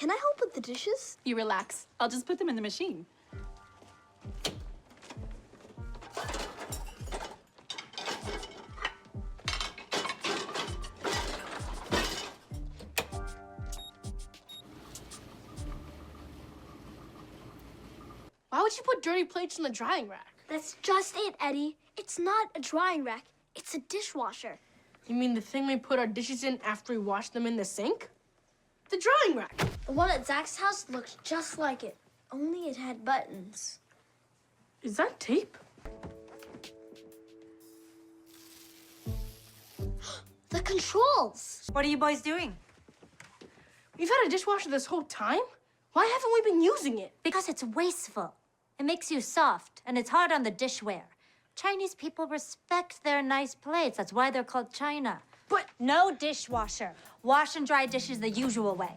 can I help with the dishes? You relax. I'll just put them in the machine. Why would you put dirty plates in the drying rack? That's just it, Eddie. It's not a drying rack. It's a dishwasher. You mean the thing we put our dishes in after we wash them in the sink? The drying rack. The one at Zach's house looked just like it, only it had buttons. Is that tape? The controls! What are you boys doing? We've had a dishwasher this whole time? Why haven't we been using it? Because it's wasteful. It makes you soft, and it's hard on the dishware. Chinese people respect their nice plates. That's why they're called China. But no dishwasher. Wash and dry dishes the usual way.